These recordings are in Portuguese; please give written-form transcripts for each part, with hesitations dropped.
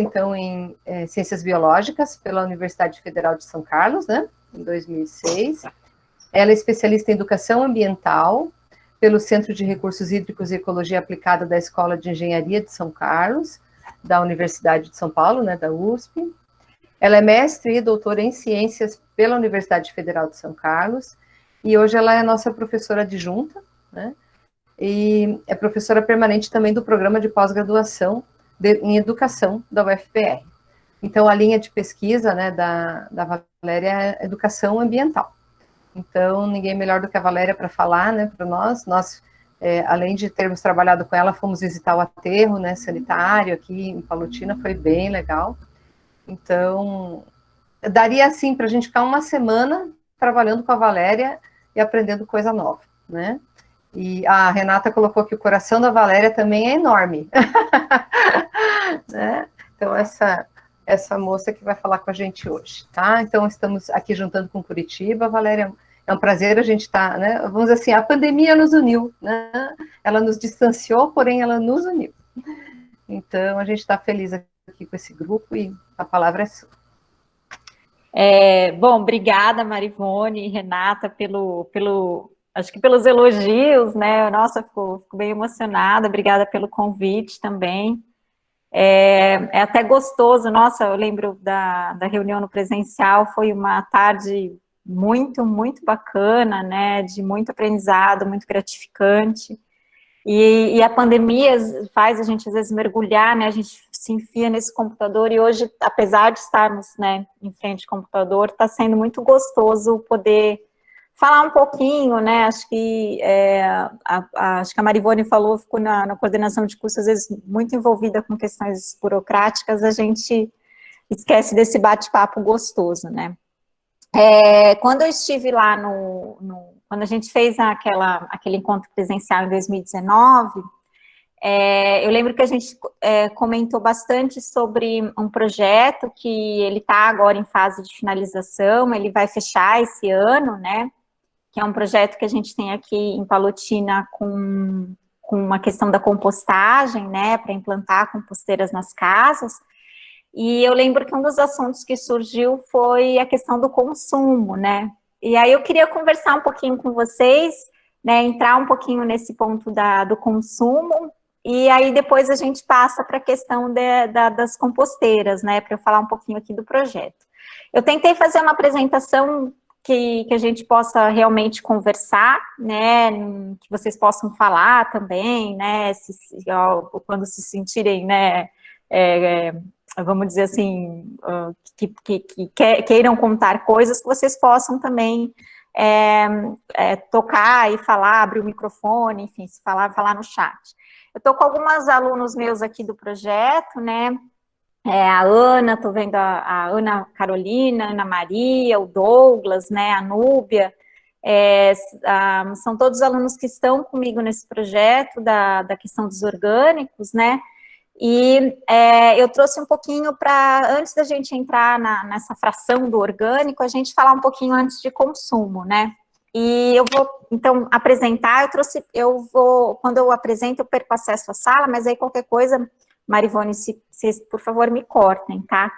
então, em Ciências Biológicas pela Universidade Federal de São Carlos, né, em 2006. Ela é especialista em Educação Ambiental pelo Centro de Recursos Hídricos e Ecologia Aplicada da Escola de Engenharia de São Carlos, da Universidade de São Paulo, né, da USP. Ela é mestre e doutora em Ciências pela Universidade Federal de São Carlos, e hoje ela é nossa professora adjunta, né, e é professora permanente também do programa de pós-graduação em Educação da UFPR. Então, a linha de pesquisa, né, da Valéria é Educação Ambiental. Então, ninguém melhor do que a Valéria para falar, né, para nós. Nós, além de termos trabalhado com ela, fomos visitar o aterro, né, sanitário aqui em Palotina, foi bem legal. Então, daria, assim, para a gente ficar uma semana trabalhando com a Valéria e aprendendo coisa nova, né? E a Renata colocou que o coração da Valéria também é enorme. Né? Então, essa moça que vai falar com a gente hoje, tá? Então, estamos aqui juntando com Curitiba. Valéria, é um prazer a gente estar, né? Vamos dizer assim, a pandemia nos uniu, né? Ela nos distanciou, porém ela nos uniu. Então, a gente está feliz aqui com esse grupo e a palavra é sua. Bom, obrigada, Marivone e Renata, acho que pelos elogios, né? Nossa, fico bem emocionada, obrigada pelo convite também. É até gostoso, nossa, eu lembro da reunião no presencial, foi uma tarde muito, muito bacana, né, de muito aprendizado, muito gratificante, e a pandemia faz a gente, às vezes, mergulhar, né, a gente se enfia nesse computador, e hoje, apesar de estarmos, né, em frente ao computador, está sendo muito gostoso poder falar um pouquinho, né, acho que acho que a Marivone falou, ficou na coordenação de curso, às vezes, muito envolvida com questões burocráticas, a gente esquece desse bate-papo gostoso, né. Quando eu estive lá quando a gente fez aquele encontro presencial em 2019, eu lembro que a gente comentou bastante sobre um projeto que ele está agora em fase de finalização, ele vai fechar esse ano, né, que é um projeto que a gente tem aqui em Palotina com uma questão da compostagem, né, para implantar composteiras nas casas, e eu lembro que um dos assuntos que surgiu foi a questão do consumo, né, e aí eu queria conversar um pouquinho com vocês, né, entrar um pouquinho nesse ponto do consumo, e aí depois a gente passa para a questão das composteiras, né, para eu falar um pouquinho aqui do projeto. Eu tentei fazer uma apresentação que a gente possa realmente conversar, né, que vocês possam falar também, né, quando se sentirem, né, vamos dizer assim, que queiram contar coisas, que vocês possam também tocar e falar, abrir o microfone, enfim, se falar no chat. Eu estou com alguns alunos meus aqui do projeto, né, a Ana, estou vendo a Ana Carolina, a Ana Maria, o Douglas, né, a Núbia, são todos alunos que estão comigo nesse projeto da questão dos orgânicos, né, e eu trouxe um pouquinho para, antes da gente entrar nessa fração do orgânico, a gente falar um pouquinho antes de consumo, né, e eu vou, então, apresentar, quando eu apresento, eu perco acesso à sala, mas aí qualquer coisa, Marivone, se vocês, por favor, me cortem, tá?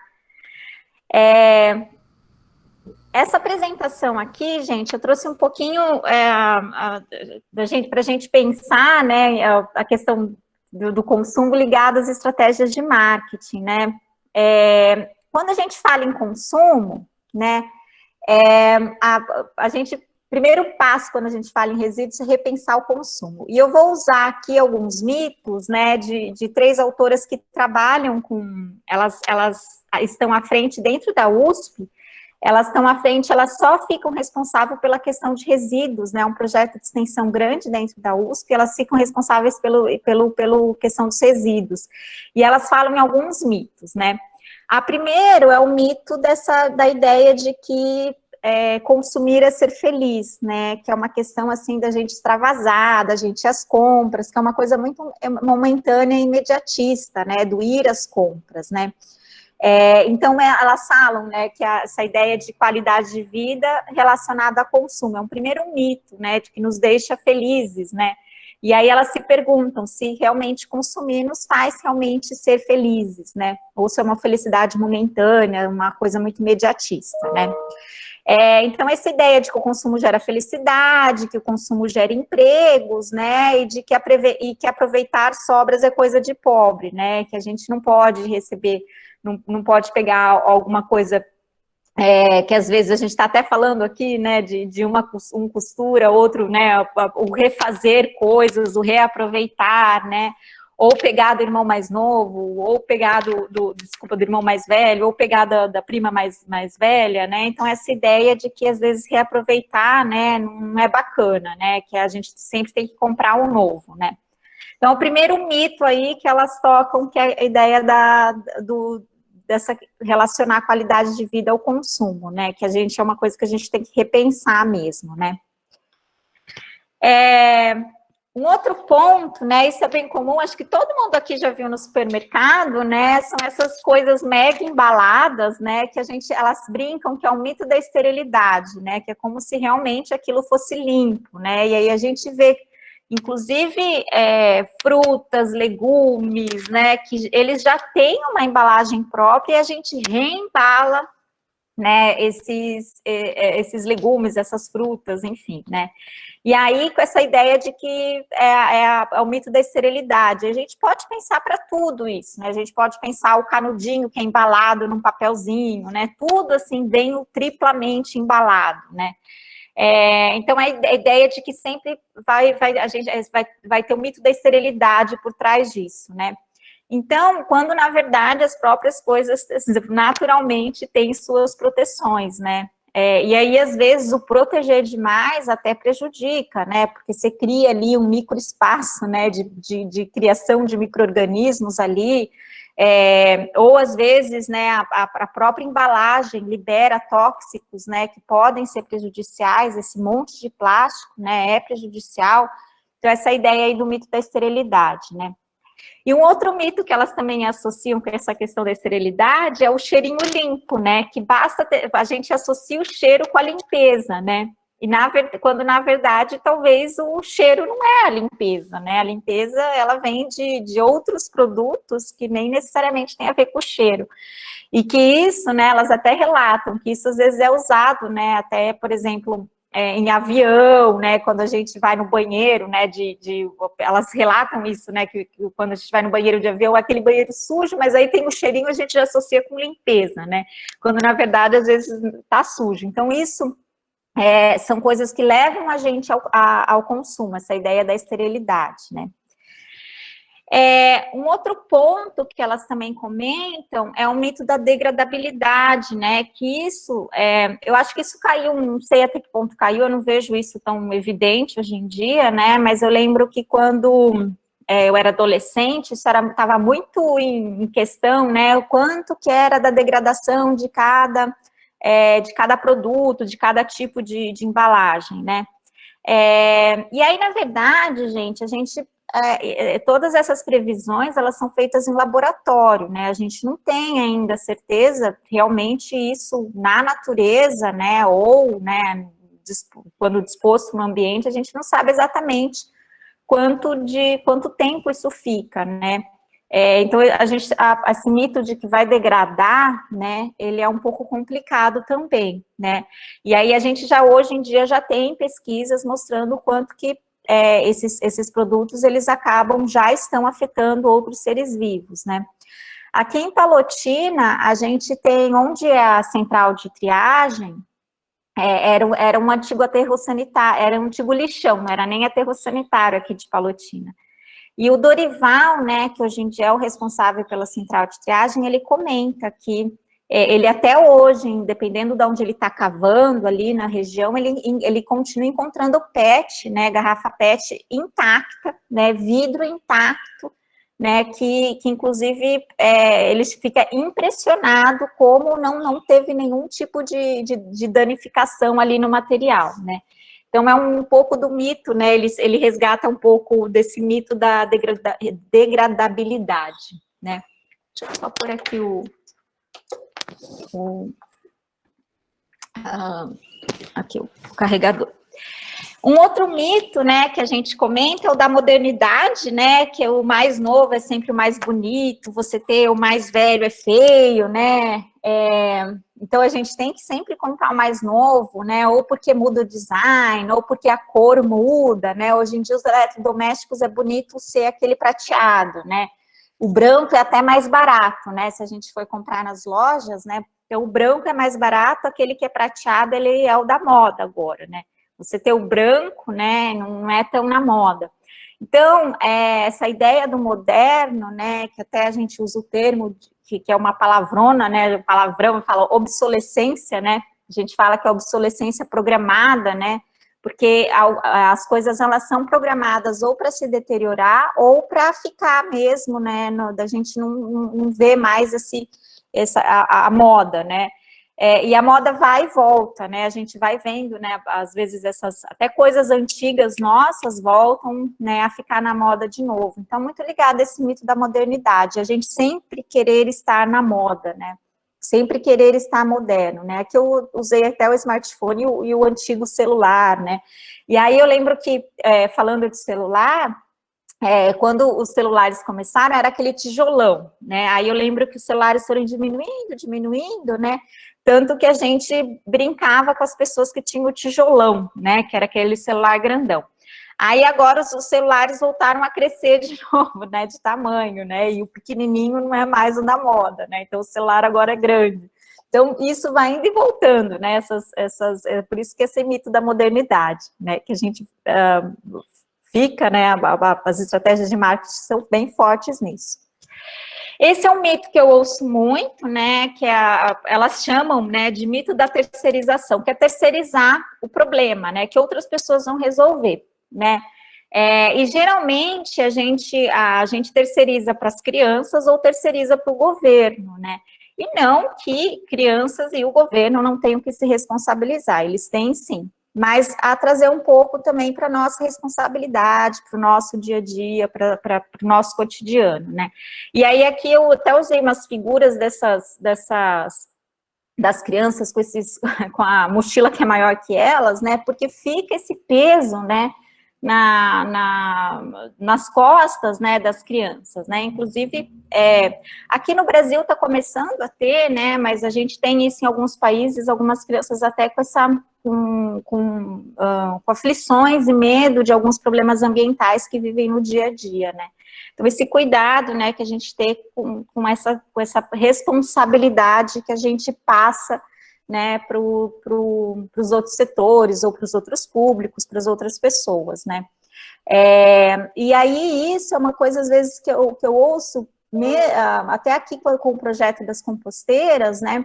Essa apresentação aqui, gente, eu trouxe um pouquinho para a gente pensar, né, a questão do consumo ligado às estratégias de marketing, né? Quando a gente fala em consumo, né, a gente... Primeiro passo, quando a gente fala em resíduos, é repensar o consumo. E eu vou usar aqui alguns mitos, né, de três autoras que trabalham com... Elas estão à frente dentro da USP, elas estão à frente, elas só ficam responsáveis pela questão de resíduos, né, um projeto de extensão grande dentro da USP, elas ficam responsáveis pela questão dos resíduos. E elas falam em alguns mitos, né. A primeiro é o mito da ideia de que consumir é ser feliz, né, que é uma questão, assim, da gente extravasar, da gente ir às compras, que é uma coisa muito momentânea e imediatista, né, do ir às compras, né. Então, elas falam, né, que essa ideia de qualidade de vida relacionada a consumo é um primeiro mito, né, de que nos deixa felizes, né, E aí elas se perguntam se realmente consumir nos faz realmente ser felizes, né? Ou se é uma felicidade momentânea, uma coisa muito imediatista, né? Então, essa ideia de que o consumo gera felicidade, que o consumo gera empregos, né, e de que aproveitar sobras é coisa de pobre, né, que a gente não pode receber, não pode pegar alguma coisa que às vezes a gente está até falando aqui, né, de um costura, outro, né, o refazer coisas, o reaproveitar, né, ou pegar do irmão mais novo, ou pegar do irmão mais velho, ou pegar da prima mais velha, né, então essa ideia de que às vezes reaproveitar, né, não é bacana, né, que a gente sempre tem que comprar um novo, né. Então, o primeiro mito aí que elas tocam, que é a ideia dessa relacionar a qualidade de vida ao consumo, né, que é uma coisa que a gente tem que repensar mesmo, né. Um outro ponto, né, isso é bem comum, acho que todo mundo aqui já viu no supermercado, né, são essas coisas mega embaladas, né, que elas brincam que é o mito da esterilidade, né, que é como se realmente aquilo fosse limpo, né, e aí a gente vê, inclusive, frutas, legumes, né, que eles já têm uma embalagem própria e a gente reembala, né, esses legumes, essas frutas, enfim, né. E aí, com essa ideia de que é o mito da esterilidade, a gente pode pensar para tudo isso, né? A gente pode pensar o canudinho que é embalado num papelzinho, né? Tudo assim, bem triplamente embalado, né? Então, a ideia de que sempre a gente vai ter o mito da esterilidade por trás disso, né? Então, quando, na verdade, as próprias coisas naturalmente têm suas proteções, né? E aí, às vezes, o proteger demais até prejudica, né? Porque você cria ali um microespaço, né? De criação de micro-organismos ali, ou às vezes, né? A própria embalagem libera tóxicos, né? Que podem ser prejudiciais, esse monte de plástico, né? É prejudicial. Então, essa ideia aí do mito da esterilidade, né? E um outro mito que elas também associam com essa questão da esterilidade é o cheirinho limpo, né? Que a gente associa o cheiro com a limpeza, né? E quando na verdade talvez o cheiro não é a limpeza, né? A limpeza ela vem de outros produtos que nem necessariamente tem a ver com o cheiro. E que isso, né? Elas até relatam que isso às vezes é usado, né? Até, por exemplo, em avião, né, quando a gente vai no banheiro, né, elas relatam isso, né, que quando a gente vai no banheiro de avião, é aquele banheiro sujo, mas aí tem o cheirinho, a gente já associa com limpeza, né, quando na verdade, às vezes, tá sujo. Então, isso são coisas que levam a gente ao consumo, essa ideia da esterilidade, né. Um outro ponto que elas também comentam é o mito da degradabilidade, né, que isso, eu acho que isso caiu, não sei até que ponto caiu, eu não vejo isso tão evidente hoje em dia, né, mas eu lembro que quando eu era adolescente, isso estava muito em questão, né, o quanto que era da degradação de cada produto, de cada tipo de embalagem, né. E aí, na verdade, gente, todas essas previsões, elas são feitas em laboratório, né, a gente não tem ainda certeza, realmente, isso na natureza, né, ou, né, quando disposto no ambiente, a gente não sabe exatamente quanto tempo isso fica, né. Então, esse mito de que vai degradar, né, ele é um pouco complicado também, né, e aí a gente hoje em dia já tem pesquisas mostrando o quanto que esses produtos, eles já estão afetando outros seres vivos, né. Aqui em Palotina, a gente tem, onde é a central de triagem, era um antigo aterro sanitário, era um antigo lixão, não era nem aterro sanitário aqui de Palotina. E o Dorival, né, que hoje em dia é o responsável pela central de triagem, ele comenta que ele até hoje, dependendo de onde ele está cavando ali na região, ele continua encontrando PET, né, garrafa PET intacta, né, vidro intacto, né, que inclusive ele fica impressionado como não teve nenhum tipo de danificação ali no material, né. Então, é um pouco do mito, né, ele resgata um pouco desse mito da degradabilidade, né. Deixa eu só pôr aqui aqui o carregador. Um outro mito, né, que a gente comenta é o da modernidade, né, que o mais novo é sempre o mais bonito, você ter o mais velho é feio, né, então a gente tem que sempre comprar o mais novo, né, ou porque muda o design, ou porque a cor muda, né, hoje em dia os eletrodomésticos é bonito ser aquele prateado, né, o branco é até mais barato, né, se a gente for comprar nas lojas, né, então o branco é mais barato, aquele que é prateado, ele é o da moda agora, né. Você ter o branco, né, não é tão na moda. Então, essa ideia do moderno, né, que até a gente usa o termo, que é uma palavrona, né, palavrão, fala obsolescência, né, a gente fala que é obsolescência programada, né, porque as coisas, elas são programadas ou para se deteriorar, ou para ficar mesmo, né, da gente não ver mais a moda, né. E a moda vai e volta, né, a gente vai vendo, né, às vezes até coisas antigas nossas voltam, né, a ficar na moda de novo. Então, muito ligado a esse mito da modernidade, a gente sempre querer estar na moda, né, sempre querer estar moderno, né, aqui eu usei até o smartphone e o antigo celular, né, e aí eu lembro que, falando de celular, quando os celulares começaram, era aquele tijolão, né, aí eu lembro que os celulares foram diminuindo, né, tanto que a gente brincava com as pessoas que tinham o tijolão, né, que era aquele celular grandão. Aí agora os celulares voltaram a crescer de novo, né, de tamanho, né, e o pequenininho não é mais o da moda, né, então o celular agora é grande. Então isso vai indo e voltando, né, é por isso que esse mito da modernidade, né, que a gente fica, né, as estratégias de marketing são bem fortes nisso. Esse é um mito que eu ouço muito, né, que elas chamam, né, de mito da terceirização, que é terceirizar o problema, né, que outras pessoas vão resolver, né, e geralmente a gente terceiriza para as crianças ou terceiriza para o governo, né, e não que crianças e o governo não tenham que se responsabilizar, eles têm sim, mas a trazer um pouco também para a nossa responsabilidade, para o nosso dia a dia, para o nosso cotidiano, né? E aí aqui eu até usei umas figuras das crianças com a mochila que é maior que elas, né? Porque fica esse peso, né? Nas costas, né, das crianças, né, inclusive, aqui no Brasil está começando a ter, né, mas a gente tem isso em alguns países, algumas crianças até com aflições e medo de alguns problemas ambientais que vivem no dia a dia, né, então esse cuidado, né, que a gente tem com essa responsabilidade que a gente passa, né, para os outros setores, ou para os outros públicos, para as outras pessoas, né. E aí, isso é uma coisa, às vezes, que eu ouço, até aqui com o projeto das composteiras, né,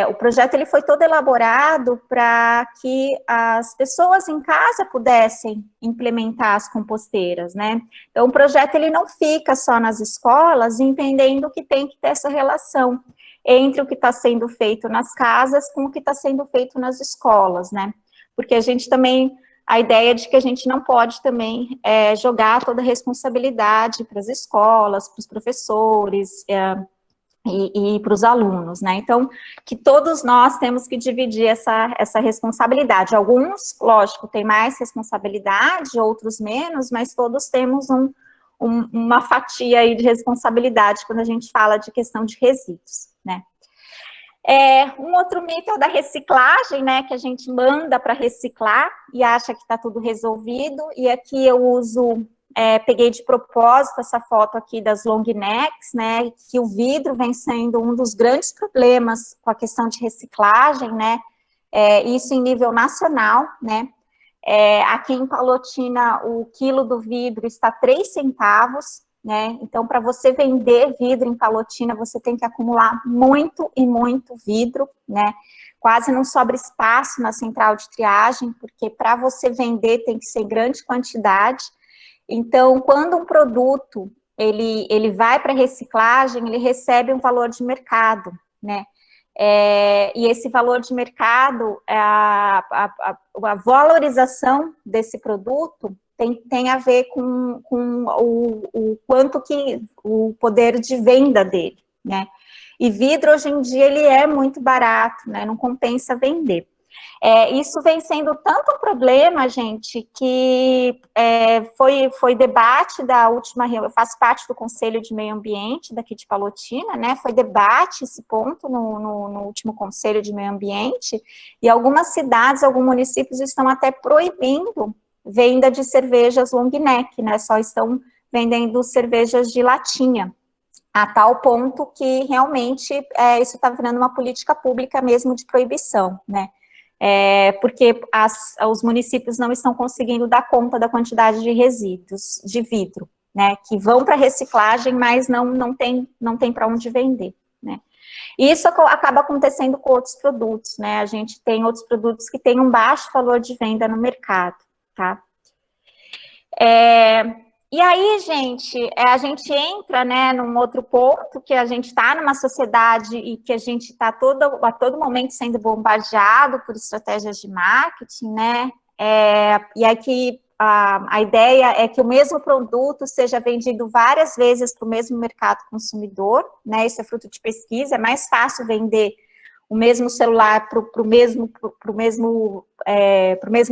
o projeto ele foi todo elaborado para que as pessoas em casa pudessem implementar as composteiras, né, então o projeto ele não fica só nas escolas, entendendo que tem que ter essa relação entre o que está sendo feito nas casas com o que está sendo feito nas escolas, né? Porque a gente também, a ideia de que a gente não pode também jogar toda a responsabilidade para as escolas, para os professores e para os alunos, né? Então, que todos nós temos que dividir essa responsabilidade. Alguns, lógico, têm mais responsabilidade, outros menos, mas todos temos uma fatia aí de responsabilidade quando a gente fala de questão de resíduos, né? Um outro mito é o da reciclagem, né, que a gente manda para reciclar e acha que está tudo resolvido, e aqui eu peguei de propósito essa foto aqui das long necks, né, que o vidro vem sendo um dos grandes problemas com a questão de reciclagem, né, isso em nível nacional, né. Aqui em Palotina, o quilo do vidro está 3 centavos, né, então para você vender vidro em Palotina, você tem que acumular muito e muito vidro, né, quase não sobra espaço na central de triagem, porque para você vender tem que ser grande quantidade, então quando um produto, ele vai para reciclagem, ele recebe um valor de mercado, né, e esse valor de mercado, a valorização desse produto tem a ver com o quanto que o poder de venda dele, né? E vidro, hoje em dia, ele é muito barato, né? Não compensa vender. Isso vem sendo tanto um problema, gente, que foi debate da última reunião. Eu faço parte do Conselho de Meio Ambiente daqui de Palotina, né? Foi debate esse ponto no último Conselho de Meio Ambiente, e algumas cidades, alguns municípios estão até proibindo venda de cervejas long neck, né? Só estão vendendo cervejas de latinha, a tal ponto que realmente isso está virando uma política pública mesmo de proibição, né? Porque os municípios não estão conseguindo dar conta da quantidade de resíduos de vidro, né, que vão para reciclagem, mas não tem para onde vender, né. E isso acaba acontecendo com outros produtos, né, a gente tem outros produtos que têm um baixo valor de venda no mercado, tá. E aí, gente, a gente entra, né, num outro ponto, que a gente está numa sociedade e que a gente está a todo momento sendo bombardeado por estratégias de marketing, né, e aqui a ideia é que o mesmo produto seja vendido várias vezes para o mesmo mercado consumidor, né, isso é fruto de pesquisa, é mais fácil vender o mesmo celular para o mesmo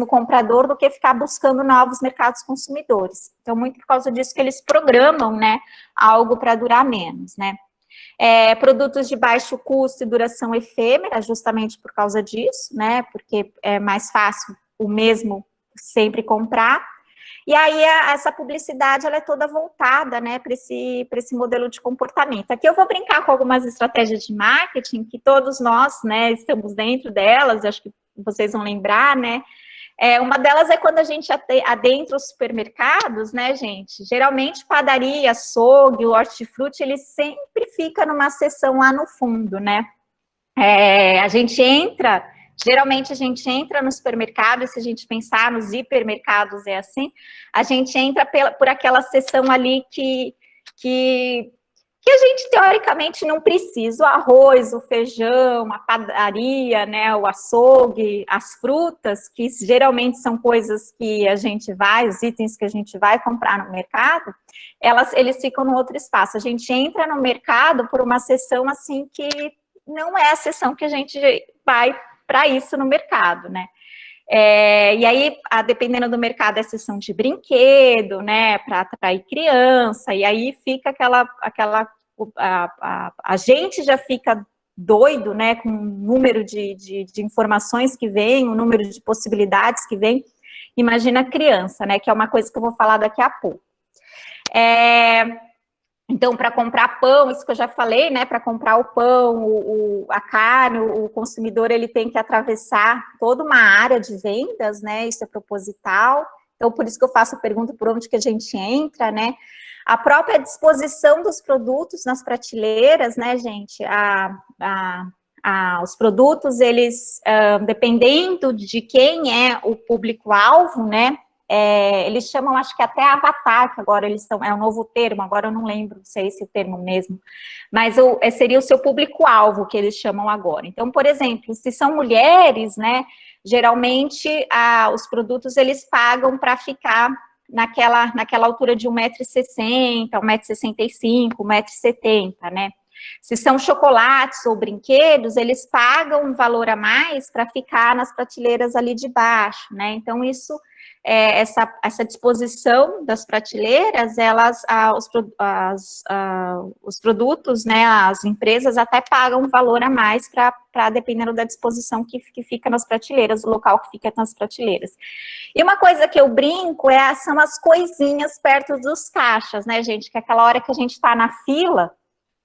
comprador do que ficar buscando novos mercados consumidores. Então, muito por causa disso que eles programam, né, algo para durar menos, né. Produtos de baixo custo e duração efêmera, justamente por causa disso, né, porque é mais fácil o mesmo sempre comprar. E aí, essa publicidade, ela é toda voltada, né, para esse modelo de comportamento. Aqui eu vou brincar com algumas estratégias de marketing, que todos nós, né, estamos dentro delas, acho que vocês vão lembrar, né. Uma delas é quando a gente adentra os supermercados, né, gente, geralmente padaria, açougue, o hortifruti, ele sempre fica numa seção lá no fundo, né. Geralmente a gente entra no supermercado, se a gente pensar nos hipermercados é assim, a gente entra por aquela seção ali que a gente teoricamente não precisa, o arroz, o feijão, a padaria, né, o açougue, as frutas, que geralmente são coisas que a gente os itens que a gente vai comprar no mercado, eles ficam no outro espaço. A gente entra no mercado por uma seção assim que não é a seção que a gente vai para isso no mercado, né? E aí, dependendo do mercado, é seção de brinquedo, né, para atrair criança, e aí fica a gente já fica doido, né, com o número de informações que vem, o número de possibilidades que vem, imagina a criança, né, que é uma coisa que eu vou falar daqui a pouco. Então, para comprar pão, isso que eu já falei, né, para comprar o pão, a carne, o consumidor, ele tem que atravessar toda uma área de vendas, né, isso é proposital. Então, por isso que eu faço a pergunta por onde que a gente entra, né. A própria disposição dos produtos nas prateleiras, né, gente, os produtos, eles, dependendo de quem é o público-alvo, né, eles chamam, acho que até avatar, que agora é um novo termo, agora eu não lembro se é esse o termo mesmo, mas seria o seu público-alvo que eles chamam agora. Então, por exemplo, se são mulheres, né, geralmente os produtos eles pagam para ficar naquela altura de 1,60 m, 1,65 m, 1,70 m, né. Se são chocolates ou brinquedos, eles pagam um valor a mais para ficar nas prateleiras ali de baixo, né. Então, isso essa disposição das prateleiras, os produtos, né, as empresas até pagam um valor a mais para dependendo da disposição que fica nas prateleiras, o local que fica nas prateleiras. E uma coisa que eu brinco são as coisinhas perto dos caixas, né, gente, que é aquela hora que a gente está na fila,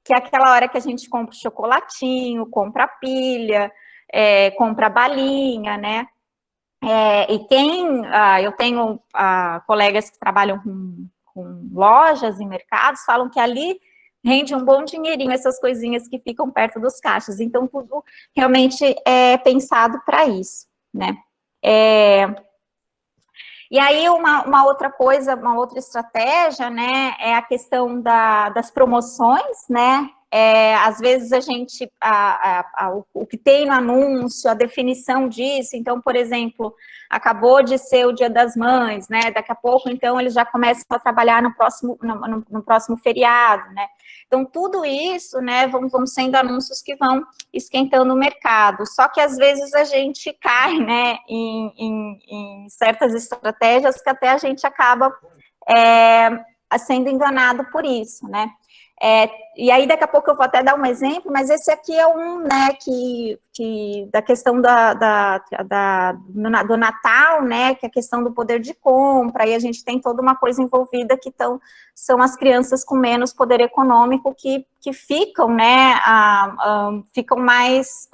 que é aquela hora que a gente compra chocolatinho, compra pilha, compra balinha, né. Eu tenho colegas que trabalham com lojas e mercados, falam que ali rende um bom dinheirinho essas coisinhas que ficam perto dos caixas, então tudo realmente é pensado para isso, né. E aí uma outra coisa, uma outra estratégia, né, é a questão das promoções, né. Às vezes a gente, o que tem no anúncio, a definição disso, então, por exemplo, acabou de ser o Dia das Mães, né, daqui a pouco, então, eles já começam a trabalhar no próximo feriado, né, então, tudo isso, né, vão sendo anúncios que vão esquentando o mercado, só que às vezes a gente cai, né, em certas estratégias que até a gente acaba sendo enganado por isso, né. E aí, daqui a pouco eu vou até dar um exemplo, mas esse aqui é um, né, da questão do Natal, né, que é a questão do poder de compra, e a gente tem toda uma coisa envolvida que são as crianças com menos poder econômico que ficam, né, ficam mais,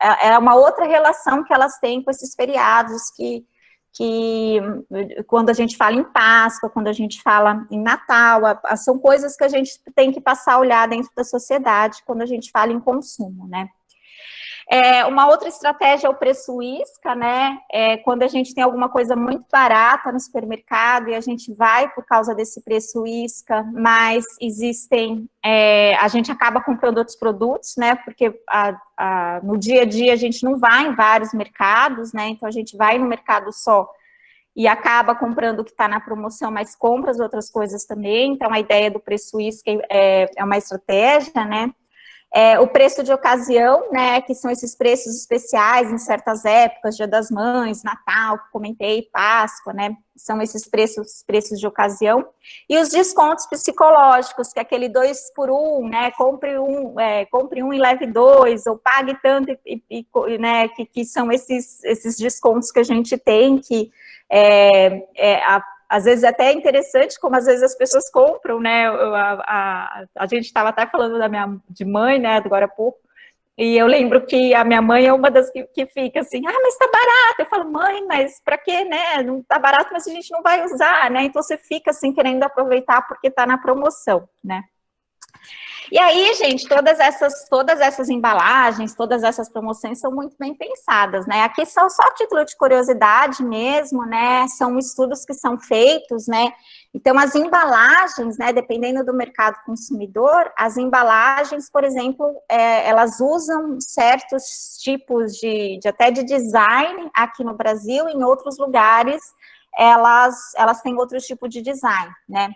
é uma outra relação que elas têm com esses feriados que quando a gente fala em Páscoa, quando a gente fala em Natal, são coisas que a gente tem que passar a olhar dentro da sociedade quando a gente fala em consumo, né? Uma outra estratégia é o preço isca, né? Quando a gente tem alguma coisa muito barata no supermercado e a gente vai por causa desse preço isca, mas a gente acaba comprando outros produtos, né? Porque no dia a dia a gente não vai em vários mercados, né? Então a gente vai no mercado só e acaba comprando o que está na promoção, mas compra as outras coisas também. Então a ideia do preço isca é uma estratégia, né? O preço de ocasião, né, que são esses preços especiais em certas épocas, Dia das Mães, Natal, que comentei, Páscoa, né, são esses preços de ocasião, e os descontos psicológicos, que é aquele 2 por 1, né, compre um e leve 2, ou pague tanto, né, que são esses descontos que a gente tem, que às vezes até é interessante como às vezes as pessoas compram, né, a gente estava até falando de mãe, né, agora há pouco, e eu lembro que a minha mãe é uma das que fica assim, mas tá barato, eu falo, mãe, mas para quê, né, não tá barato, mas a gente não vai usar, né, então você fica assim querendo aproveitar porque tá na promoção, né. E aí, gente, todas essas embalagens, todas essas promoções são muito bem pensadas, né? Aqui são só título de curiosidade mesmo, né? São estudos que são feitos, né? Então, as embalagens, né, dependendo do mercado consumidor, as embalagens, por exemplo, elas usam certos tipos até de design aqui no Brasil, em outros lugares, elas têm outro tipo de design, né?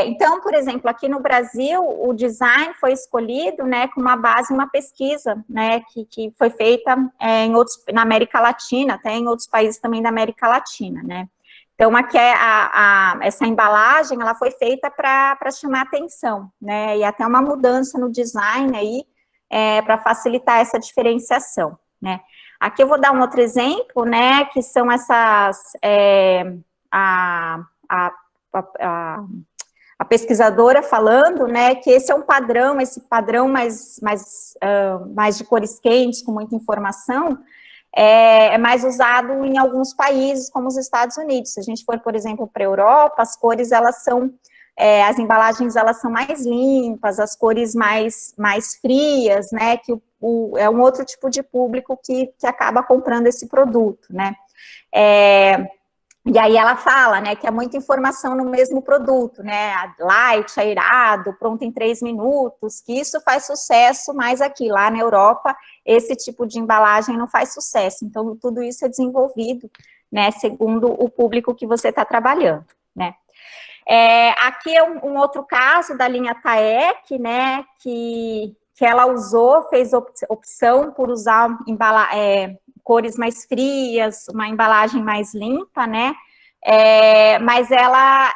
Então, por exemplo, aqui no Brasil, o design foi escolhido, né, com uma base em uma pesquisa, né, que foi feita na América Latina, até em outros países também da América Latina, né. Então, aqui essa embalagem, ela foi feita para chamar atenção, né, e até uma mudança no design aí, para facilitar essa diferenciação, né. Aqui eu vou dar um outro exemplo, né, que são essas, a pesquisadora falando, né, que esse é um padrão, esse padrão mais de cores quentes, com muita informação, é mais usado em alguns países, como os Estados Unidos. Se a gente for, por exemplo, para a Europa, as cores, as embalagens, elas são mais limpas, as cores mais frias, né, que é um outro tipo de público que acaba comprando esse produto, né. E aí ela fala, né, que é muita informação no mesmo produto, né, light, aerado, pronto em 3 minutos, que isso faz sucesso, mas aqui, lá na Europa, esse tipo de embalagem não faz sucesso. Então, tudo isso é desenvolvido, né, segundo o público que você está trabalhando, né. Aqui é um outro caso da linha Taek, né, que ela fez opção por usar cores mais frias, uma embalagem mais limpa, né, mas ela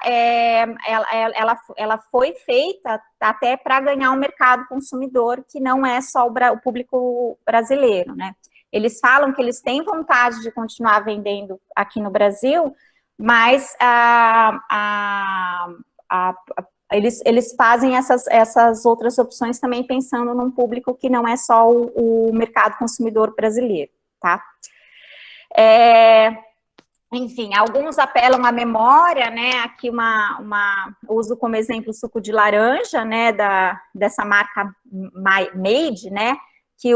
foi feita até para ganhar um mercado consumidor que não é só o público brasileiro, né. Eles falam que eles têm vontade de continuar vendendo aqui no Brasil, mas eles fazem essas outras opções também pensando num público que não é só o mercado consumidor brasileiro, tá? Enfim, alguns apelam à memória, né? Aqui uso como exemplo o suco de laranja, né? Dessa marca Made, né? Que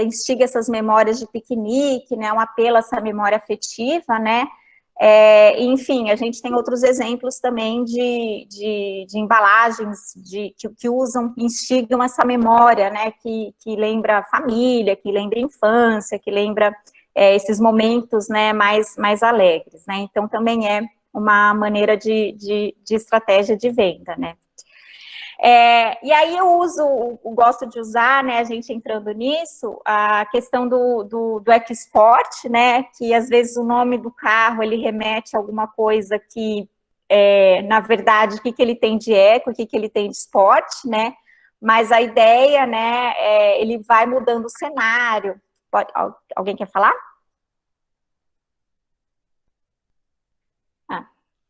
instiga essas memórias de piquenique, né? Um apelo a essa memória afetiva, né? Enfim, a gente tem outros exemplos também de embalagens que usam, instigam essa memória, né, que lembra a família, que lembra a infância, que lembra esses momentos, né, mais alegres, né, então também é uma maneira de estratégia de venda, né. E aí eu gosto de usar, né, a gente entrando nisso, a questão do export, né, que às vezes o nome do carro, ele remete a alguma coisa que, na verdade, o que ele tem de eco, o que ele tem de esporte, né, mas a ideia, né, ele vai mudando o cenário. Alguém quer falar?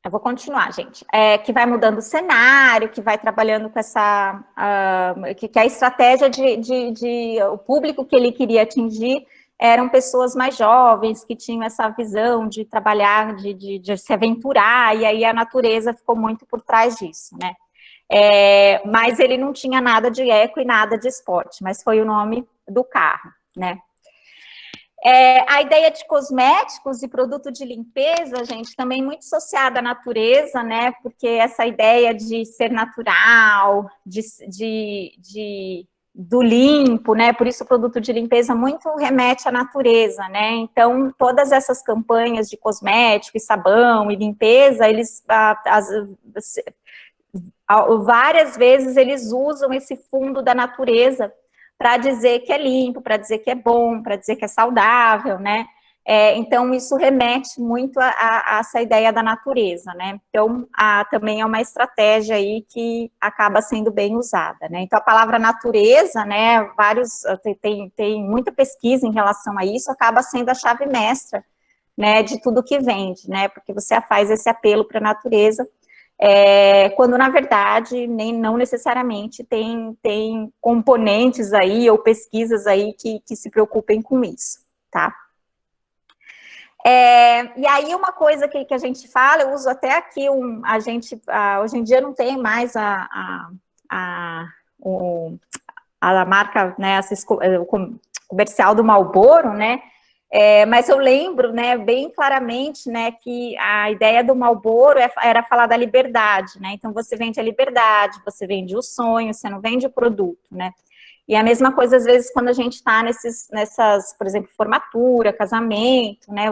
Eu vou continuar, gente. Que vai mudando o cenário, que vai trabalhando com essa... que a estratégia o público que ele queria atingir eram pessoas mais jovens, que tinham essa visão de trabalhar, de se aventurar, e aí a natureza ficou muito por trás disso, né? Mas ele não tinha nada de eco e nada de esporte, mas foi o nome do carro, né? A ideia de cosméticos e produto de limpeza, gente, também muito associada à natureza, né, porque essa ideia de ser natural, do limpo, né, por isso o produto de limpeza muito remete à natureza, né, então todas essas campanhas de cosmético e sabão e limpeza, eles, várias vezes eles usam esse fundo da natureza para dizer que é limpo, para dizer que é bom, para dizer que é saudável, né? Então, isso remete muito a essa ideia da natureza, né? Então, também é uma estratégia aí que acaba sendo bem usada, né? Então, a palavra natureza, né, tem muita pesquisa em relação a isso, acaba sendo a chave mestra, né, de tudo que vende, né? Porque você faz esse apelo para a natureza, quando na verdade não necessariamente tem componentes aí ou pesquisas aí que se preocupem com isso, tá? E aí uma coisa que a gente fala, eu uso até aqui, hoje em dia não tem mais a marca, né, o comercial do Marlboro, né, mas eu lembro, né, bem claramente, né, que a ideia do Marlboro era falar da liberdade, né, então você vende a liberdade, você vende o sonho, você não vende o produto, né, e a mesma coisa, às vezes, quando a gente está nessas, por exemplo, formatura, casamento, né,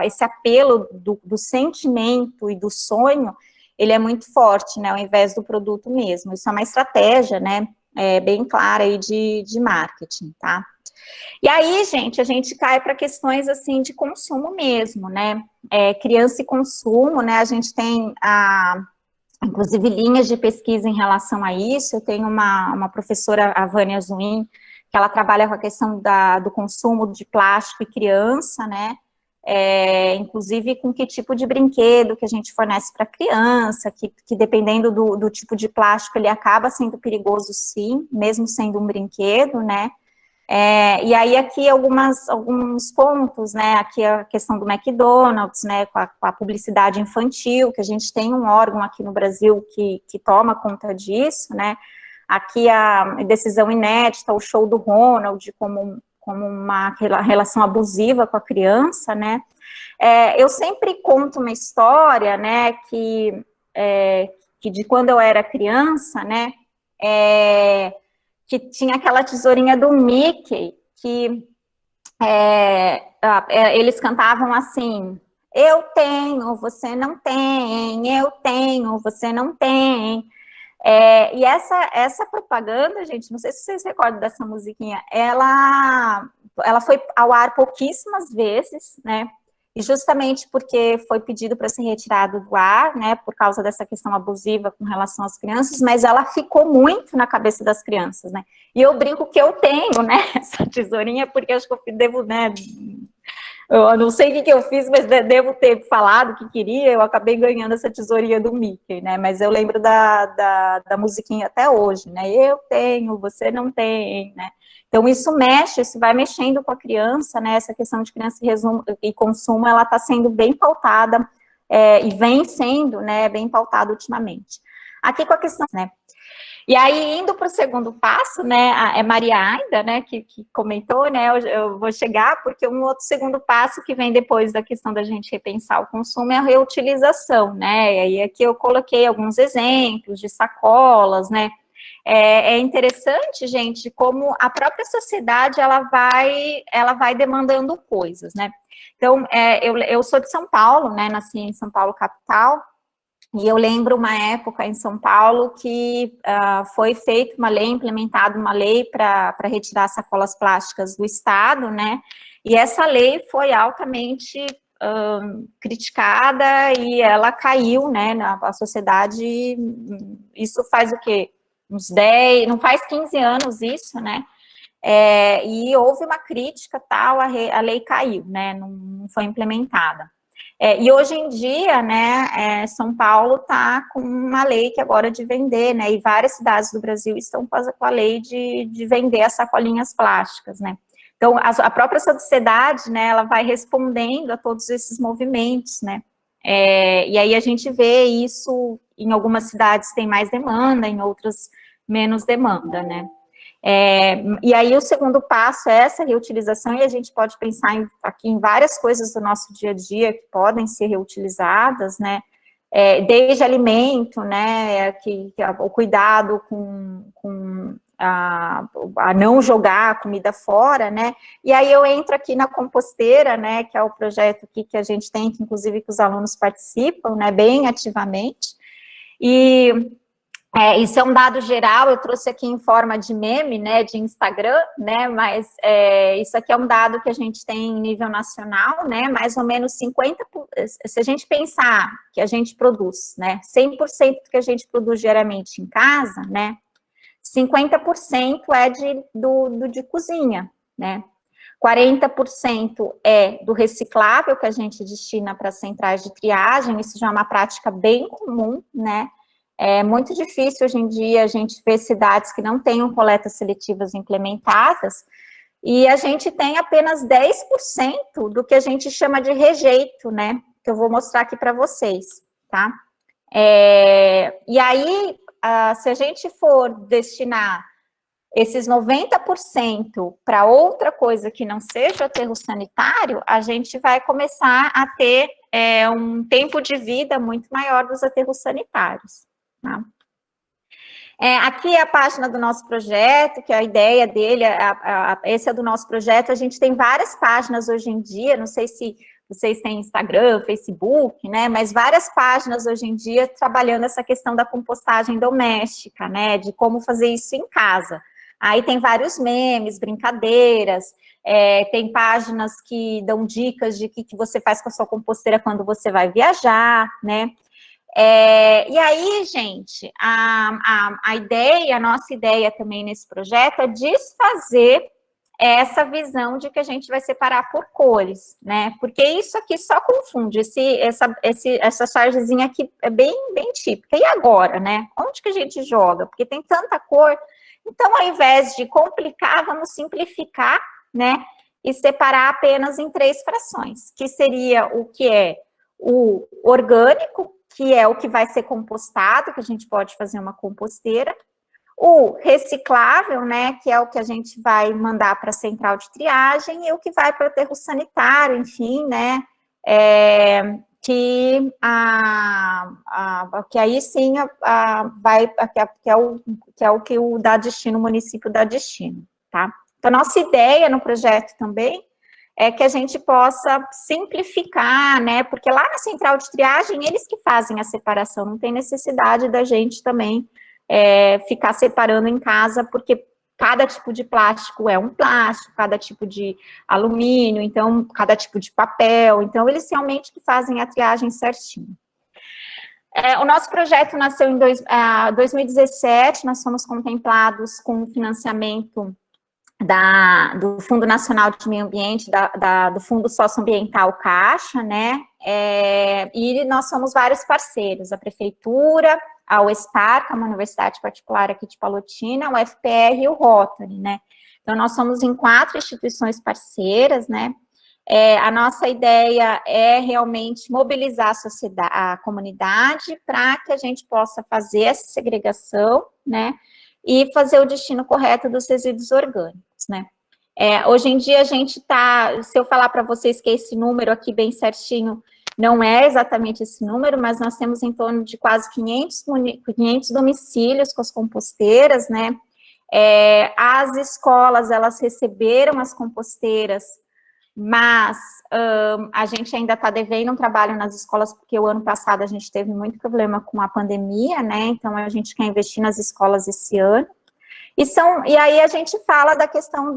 esse apelo do sentimento e do sonho, ele é muito forte, né, ao invés do produto mesmo, isso é uma estratégia, né, bem clara aí de marketing, tá? E aí, gente, a gente cai para questões, assim, de consumo mesmo, né, criança e consumo, né, a gente tem, inclusive, linhas de pesquisa em relação a isso. Eu tenho uma professora, a Vânia Zuin, que ela trabalha com a questão do consumo de plástico e criança, né, inclusive com que tipo de brinquedo que a gente fornece para a criança, que dependendo do tipo de plástico, ele acaba sendo perigoso sim, mesmo sendo um brinquedo, né, e aí aqui alguns pontos, né, aqui a questão do McDonald's, né, com a publicidade infantil, que a gente tem um órgão aqui no Brasil que toma conta disso, né, aqui a decisão inédita, o show do Ronald, como uma relação abusiva com a criança, né, eu sempre conto uma história, né, que de quando eu era criança, né, que tinha aquela tesourinha do Mickey, que eles cantavam assim, eu tenho, você não tem, eu tenho, você não tem. E essa propaganda, gente, não sei se vocês recordam dessa musiquinha, ela foi ao ar pouquíssimas vezes, né, e justamente porque foi pedido para ser retirado do ar, né, por causa dessa questão abusiva com relação às crianças, mas ela ficou muito na cabeça das crianças, né, e eu brinco que eu tenho, né, essa tesourinha, porque acho que eu devo, né, eu não sei o que eu fiz, mas devo ter falado que queria, eu acabei ganhando essa tesourinha do Mickey, né, mas eu lembro da musiquinha até hoje, né, eu tenho, você não tem, né. Então, isso vai mexendo com a criança, né, essa questão de criança e consumo, ela está sendo bem pautada, e vem sendo, né, bem pautada ultimamente. Aqui com a questão, né, E aí, indo para o segundo passo, né, é Maria Ainda, né, que comentou, né, eu vou chegar, porque um outro segundo passo que vem depois da questão da gente repensar o consumo é a reutilização, né, e aí aqui eu coloquei alguns exemplos de sacolas, né. É interessante, gente, como a própria sociedade, ela vai demandando coisas, né. Então, eu sou de São Paulo, né, nasci em São Paulo, capital. E eu lembro uma época em São Paulo que foi feita uma lei, implementada uma lei para retirar sacolas plásticas do Estado, né? E essa lei foi altamente criticada e ela caiu, né? Na sociedade, isso faz o quê? Uns 10, não faz 15 anos isso, né? E houve uma crítica, tal, a lei caiu, né? Não foi implementada. E hoje em dia, né, São Paulo está com uma lei que agora é de vender, né, e várias cidades do Brasil estão com a lei de vender as sacolinhas plásticas, né. Então, a própria sociedade, né, ela vai respondendo a todos esses movimentos, né, e aí a gente vê isso, em algumas cidades tem mais demanda, em outras menos demanda, né. E aí o segundo passo é essa reutilização, e a gente pode pensar aqui em várias coisas do nosso dia a dia que podem ser reutilizadas, né, desde alimento, né, o cuidado com a não jogar a comida fora, né, e aí eu entro aqui na composteira, né, que é o projeto aqui que a gente tem, que inclusive que os alunos participam, né, bem ativamente, e isso é um dado geral, eu trouxe aqui em forma de meme, né, de Instagram, né, mas isso aqui é um dado que a gente tem em nível nacional, né, mais ou menos 50%, se a gente pensar que a gente produz, né, 100% do que a gente produz diariamente em casa, né, 50% é de cozinha, né, 40% é do reciclável que a gente destina para centrais de triagem, isso já é uma prática bem comum, né. É muito difícil hoje em dia a gente ver cidades que não tenham coletas seletivas implementadas, e a gente tem apenas 10% do que a gente chama de rejeito, né? Que eu vou mostrar aqui para vocês, tá? E aí, se a gente for destinar esses 90% para outra coisa que não seja aterro sanitário, a gente vai começar a ter um tempo de vida muito maior dos aterros sanitários. Tá? Aqui é a página do nosso projeto, que a ideia dele, esse é do nosso projeto, a gente tem várias páginas hoje em dia, não sei se vocês têm Instagram, Facebook, né, mas várias páginas hoje em dia trabalhando essa questão da compostagem doméstica, né, de como fazer isso em casa. Aí tem vários memes, brincadeiras, tem páginas que dão dicas de o que você faz com a sua composteira quando você vai viajar, né, e aí, gente, a nossa ideia também nesse projeto é desfazer essa visão de que a gente vai separar por cores, né? Porque isso aqui só confunde, essa chargezinha aqui é bem típica. E agora, né? Onde que a gente joga? Porque tem tanta cor. Então, ao invés de complicar, vamos simplificar, né? E separar apenas em 3 frações, que seria o que é o orgânico, que é o que vai ser compostado, que a gente pode fazer uma composteira, o reciclável, né, que é o que a gente vai mandar para a central de triagem, e o que vai para o aterro sanitário, enfim, né, que aí sim que é o que o dá destino, o município dá destino, tá? Então, nossa ideia no projeto também é que a gente possa simplificar, né, porque lá na central de triagem, eles que fazem a separação, não tem necessidade da gente também ficar separando em casa, porque cada tipo de plástico é um plástico, cada tipo de alumínio, então, cada tipo de papel, então, eles realmente que fazem a triagem certinho. O nosso projeto nasceu em 2017, nós fomos contemplados com o financiamento do Fundo Nacional de Meio Ambiente, do Fundo Socioambiental Caixa, né, e nós somos vários parceiros, a Prefeitura, a UESPAR, que é uma universidade particular aqui de Palotina, o FPR e o Rotary, né, então nós somos em 4 instituições parceiras, né, A nossa ideia é realmente mobilizar a sociedade, a comunidade, para que a gente possa fazer essa segregação, né, e fazer o destino correto dos resíduos orgânicos, né. Hoje em dia a gente está, se eu falar para vocês que esse número aqui bem certinho, não é exatamente esse número, mas nós temos em torno de quase 500 domicílios com as composteiras, né. As escolas, elas receberam as composteiras, mas a gente ainda está devendo um trabalho nas escolas, porque o ano passado a gente teve muito problema com a pandemia, né, então a gente quer investir nas escolas esse ano. E aí a gente fala da questão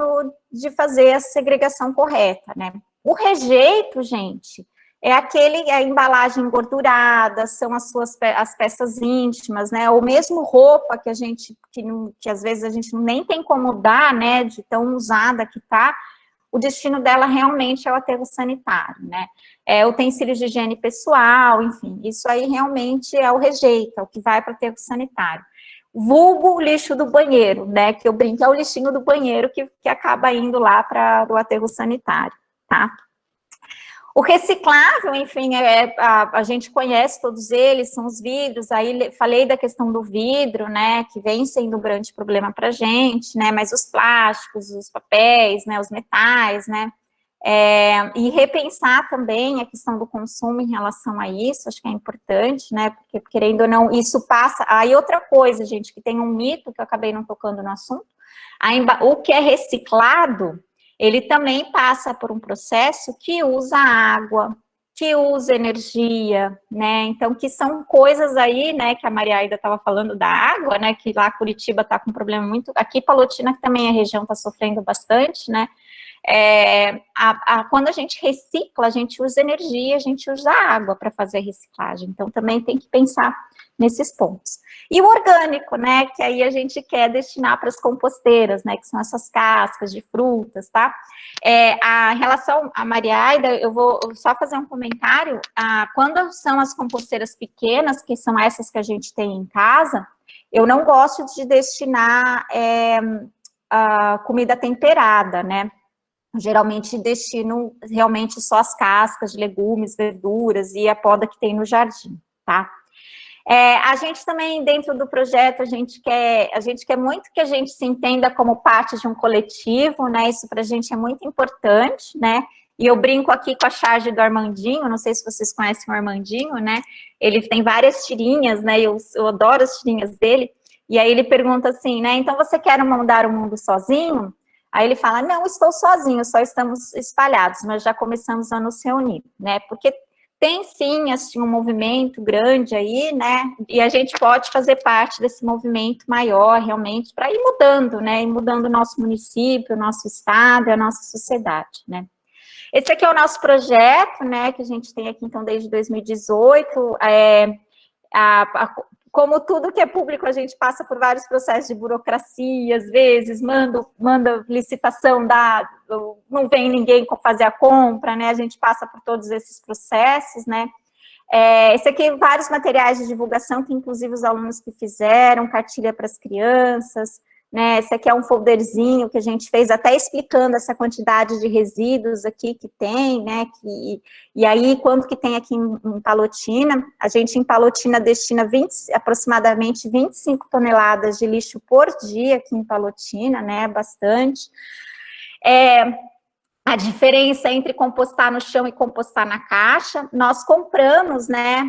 de fazer a segregação correta, né. O rejeito, gente, é a embalagem engordurada, são as peças íntimas, né, ou mesmo roupa que que às vezes a gente nem tem como dar, né, de tão usada que tá, o destino dela realmente é o aterro sanitário, né, utensílios de higiene pessoal, enfim, isso aí realmente é o rejeito, é o que vai para o aterro sanitário. Vulgo o lixo do banheiro, né, que eu brinco, é o lixinho do banheiro que acaba indo lá para o aterro sanitário, tá? O reciclável, enfim, a gente conhece todos eles, são os vidros, aí falei da questão do vidro, né, que vem sendo um grande problema para a gente, né, mas os plásticos, os papéis, né, os metais, né, e repensar também a questão do consumo em relação a isso, acho que é importante, né, porque querendo ou não, isso passa, aí outra coisa, gente, que tem um mito, que eu acabei não tocando no assunto, o que é reciclado, ele também passa por um processo que usa água, que usa energia, né, então que são coisas aí, né, que a Maria Aida estava falando da água, né, que lá Curitiba está com um problema muito, aqui Palotina, que também a região está sofrendo bastante, né, quando a gente recicla, a gente usa energia, a gente usa água para fazer a reciclagem, então também tem que pensar nesses pontos. E o orgânico, né, que aí a gente quer destinar para as composteiras, né, que são essas cascas de frutas, tá? A relação à Maria Aida, eu vou só fazer um comentário, quando são as composteiras pequenas, que são essas que a gente tem em casa, eu não gosto de destinar a comida temperada, né, geralmente destino realmente só as cascas de legumes, verduras e a poda que tem no jardim, tá? A gente também, dentro do projeto, a gente quer muito que a gente se entenda como parte de um coletivo, né, isso para a gente é muito importante, né, e eu brinco aqui com a charge do Armandinho, não sei se vocês conhecem o Armandinho, né, ele tem várias tirinhas, né, eu adoro as tirinhas dele, e aí ele pergunta assim, né, então você quer mudar o mundo sozinho? Aí ele fala, não, estou sozinho, só estamos espalhados, mas já começamos a nos reunir, né, porque tem sim, assim, um movimento grande aí, né, e a gente pode fazer parte desse movimento maior, realmente, para ir mudando, né, e mudando o nosso município, o nosso estado, a nossa sociedade, né. Esse aqui é o nosso projeto, né, que a gente tem aqui, então, desde 2018, como tudo que é público, a gente passa por vários processos de burocracia, às vezes, manda licitação, não vem ninguém fazer a compra, né, a gente passa por todos esses processos, né. Esse aqui, vários materiais de divulgação, que inclusive os alunos que fizeram, cartilha para as crianças, né, esse aqui é um folderzinho que a gente fez até explicando essa quantidade de resíduos aqui que tem, né, e aí quanto que tem aqui em Palotina, a gente em Palotina destina aproximadamente 25 toneladas de lixo por dia aqui em Palotina, né, bastante. A diferença entre compostar no chão e compostar na caixa, nós compramos, né,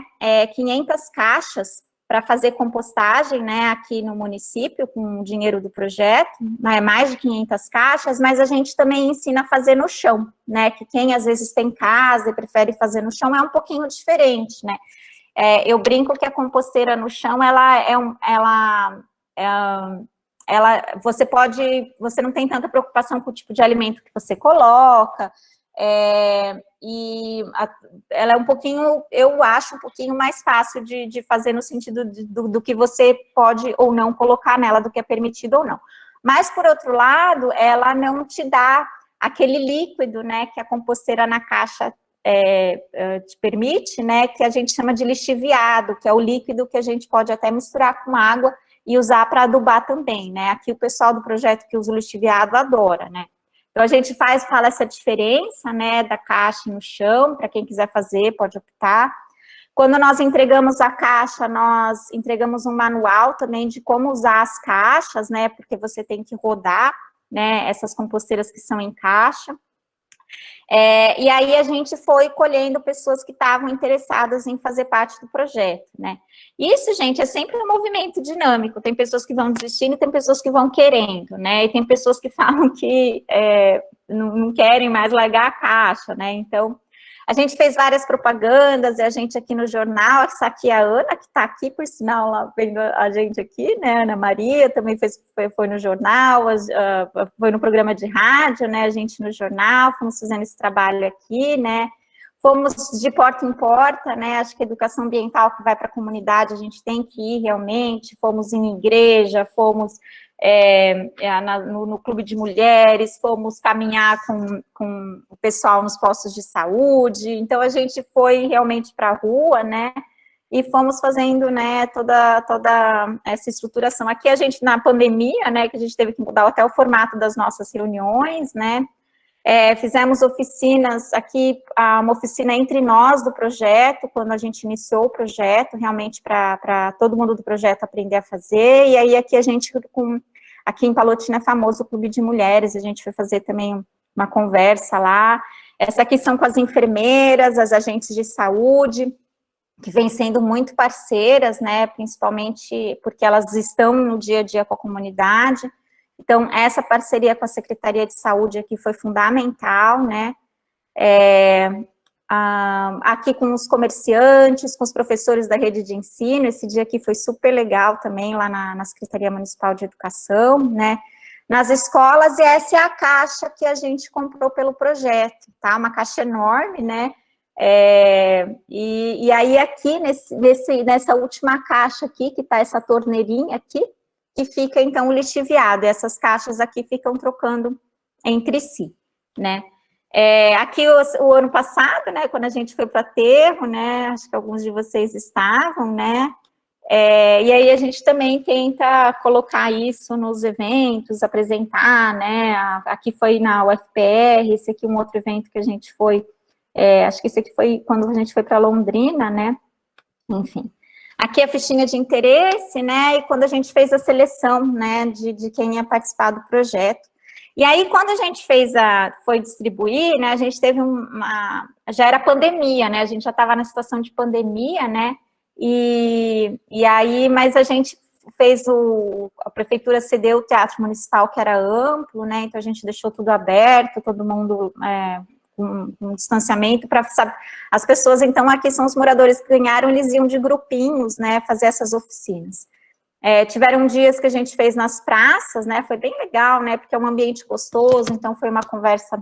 500 caixas para fazer compostagem, né, aqui no município, com o dinheiro do projeto, né, mais de 500 caixas, mas a gente também ensina a fazer no chão, né, que quem às vezes tem casa e prefere fazer no chão é um pouquinho diferente, né. Eu brinco que a composteira no chão, você não tem tanta preocupação com o tipo de alimento que você coloca, e ela é um pouquinho, eu acho, um pouquinho mais fácil de fazer no sentido do que você pode ou não colocar nela, do que é permitido ou não. Mas, por outro lado, ela não te dá aquele líquido, né, que a composteira na caixa te permite, né, que a gente chama de lixiviado, que é o líquido que a gente pode até misturar com água, e usar para adubar também, né, aqui o pessoal do projeto que usa o lixiviado adora, né, Então, a gente fala essa diferença, né, da caixa no chão, para quem quiser fazer, pode optar. Quando nós entregamos a caixa, nós entregamos um manual também de como usar as caixas, né, porque você tem que rodar, né, essas composteiras que são em caixa. E aí a gente foi colhendo pessoas que estavam interessadas em fazer parte do projeto, né. Isso, gente, é sempre um movimento dinâmico, tem pessoas que vão desistindo e tem pessoas que vão querendo, né, e tem pessoas que falam que não querem mais largar a caixa, né, então... A gente fez várias propagandas, e a gente aqui no jornal, essa aqui é a Ana, que está aqui, por sinal, lá vendo a gente aqui, né, Ana Maria, também foi no jornal, foi no programa de rádio, né, a gente no jornal, fomos fazendo esse trabalho aqui, né, fomos de porta em porta, né, acho que a educação ambiental que vai para a comunidade, a gente tem que ir realmente, fomos em igreja, fomos... no clube de mulheres, fomos caminhar com o pessoal nos postos de saúde, então a gente foi realmente para a rua, né, e fomos fazendo, né, toda essa estruturação. Aqui a gente, na pandemia, né, que a gente teve que mudar até o formato das nossas reuniões, né, fizemos oficinas, aqui, uma oficina entre nós do projeto, quando a gente iniciou o projeto, realmente para todo mundo do projeto aprender a fazer, e aí aqui a gente, aqui em Palotina é famoso o Clube de Mulheres, a gente foi fazer também uma conversa lá. Essa aqui são com as enfermeiras, as agentes de saúde, que vêm sendo muito parceiras, né, principalmente porque elas estão no dia a dia com a comunidade. Então, essa parceria com a Secretaria de Saúde aqui foi fundamental, né, aqui com os comerciantes, com os professores da rede de ensino, esse dia aqui foi super legal também, lá na Secretaria Municipal de Educação, né, nas escolas, e essa é a caixa que a gente comprou pelo projeto, tá, uma caixa enorme, né, e aí aqui, nessa última caixa aqui, que tá essa torneirinha aqui, que fica, então, o lixiviado, e essas caixas aqui ficam trocando entre si, né. Aqui o ano passado, né, quando a gente foi para aterro, né, acho que alguns de vocês estavam, né, e aí a gente também tenta colocar isso nos eventos, apresentar, né, aqui foi na UFPR, esse aqui é um outro evento que a gente foi, acho que esse aqui foi quando a gente foi para Londrina, né, enfim. Aqui a fichinha de interesse, né, e quando a gente fez a seleção, né, de quem ia participar do projeto. E aí, quando a gente foi distribuir, né, a gente teve já era pandemia, né, a gente já estava na situação de pandemia, né, e aí, mas a gente fez a prefeitura cedeu o Teatro Municipal, que era amplo, né, então a gente deixou tudo aberto, todo mundo com um distanciamento, para as pessoas, então, aqui são os moradores que ganharam, eles iam de grupinhos, né, fazer essas oficinas. Tiveram dias que a gente fez nas praças, né, foi bem legal, né, porque é um ambiente gostoso, então foi uma conversa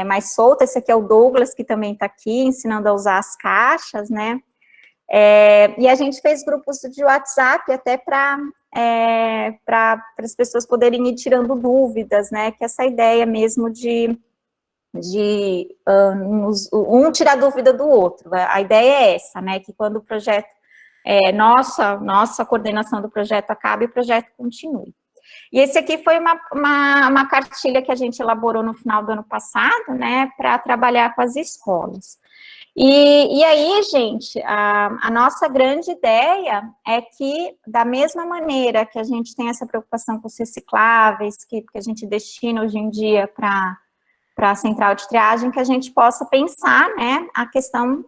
mais solta. Esse aqui é o Douglas, que também está aqui, ensinando a usar as caixas, né, e a gente fez grupos de WhatsApp até para as pessoas poderem ir tirando dúvidas, né, que essa ideia mesmo de um tirar dúvida do outro, a ideia é essa, né, que quando o projeto nossa coordenação do projeto acabe, o projeto continue. E esse aqui foi uma cartilha que a gente elaborou no final do ano passado, né, para trabalhar com as escolas. E aí, gente, a nossa grande ideia é que, da mesma maneira que a gente tem essa preocupação com os recicláveis, que a gente destina hoje em dia para a central de triagem, que a gente possa pensar, né, a questão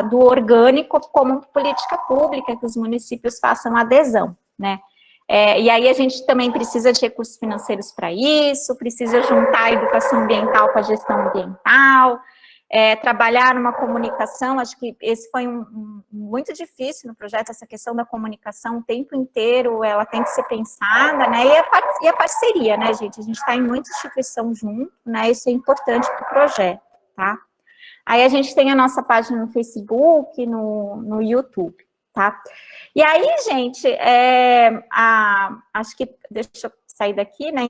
do orgânico como política pública, que os municípios façam adesão, né. E aí a gente também precisa de recursos financeiros para isso, precisa juntar a educação ambiental com a gestão ambiental, trabalhar numa comunicação. Acho que esse foi muito difícil no projeto, essa questão da comunicação o tempo inteiro, ela tem que ser pensada, né, e a parceria, né, gente, a gente está em muita instituição junto, né, isso é importante para o projeto, tá? Aí a gente tem a nossa página no Facebook, no YouTube, tá? E aí, gente, acho que, deixa eu sair daqui, né,